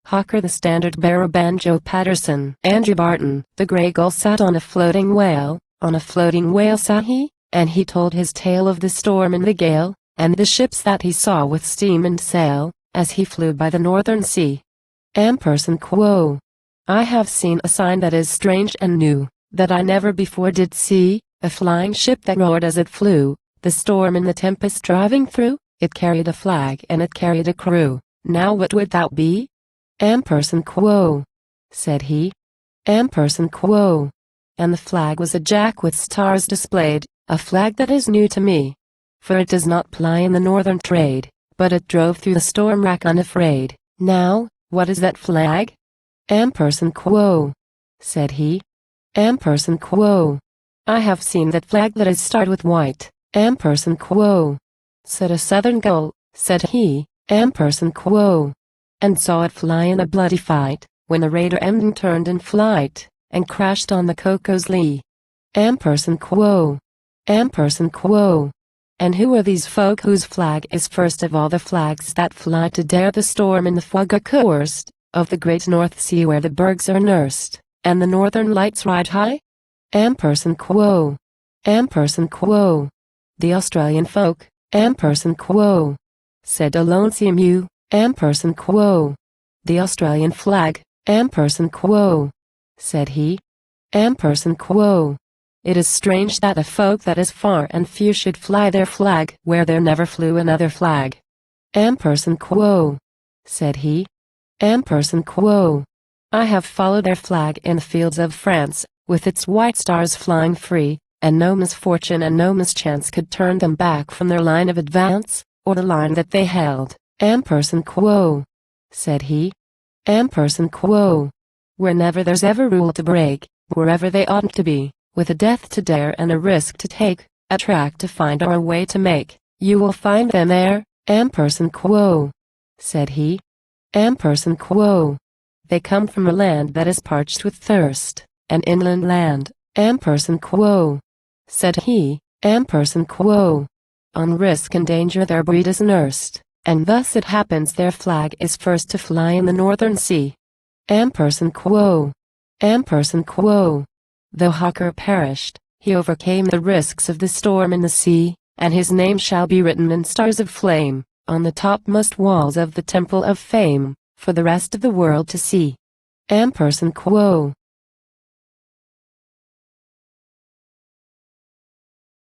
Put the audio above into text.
Hawker the standard-bearer Banjo Paterson. Andrew Barton. The grey gull sat on a floating whale sat he, and he told his tale of the storm and the gale, and the ships that he saw with steam and sail, as he flew by the northern sea. Quo. I have seen a sign that is strange and new, that I never before did see, a flying ship that roared as it flew, the storm and the tempest driving through, it carried a flag and it carried a crew. Now what would that be? Quo, said he. Quo. And the flag was a jack with stars displayed, a flag that is new to me. For it does not ply in the northern trade, but it drove through the storm rack unafraid. Now, what is that flag? Quo, said he. Quo. I have seen that flag that is starred with white. Quo, said a southern gull, said he. Quo, and saw it fly in a bloody fight, when the raider ending turned in flight, and crashed on the Coco's lee. Quo. Quo. And who are these folk whose flag is first of all the flags that fly to dare the storm in the fog accursed, of the great North Sea where the bergs are nursed, and the northern lights ride high? Quo. Quo. The Australian folk. Quo, said a lone seamew. Quo. The Australian flag. Quo, said he. Quo. It is strange that a folk that is far and few should fly their flag where there never flew another flag. Quo, said he. Quo. I have followed their flag in the fields of France, with its white stars flying free, and no misfortune and no mischance could turn them back from their line of advance, or the line that they held. Quo, said he. Quo. Whenever there's ever rule to break, wherever they oughtn't to be, with a death to dare and a risk to take, a track to find or a way to make, you will find them there. Quo, said he. Quo. They come from a land that is parched with thirst, an inland land. Quo, said he. Quo. On risk and danger their breed is nursed, and thus it happens their flag is first to fly in the northern sea. Quo. Quo. Though Hawker perished, he overcame the risks of the storm in the sea, and his name shall be written in stars of flame, on the topmost walls of the temple of fame, for the rest of the world to see. Quo.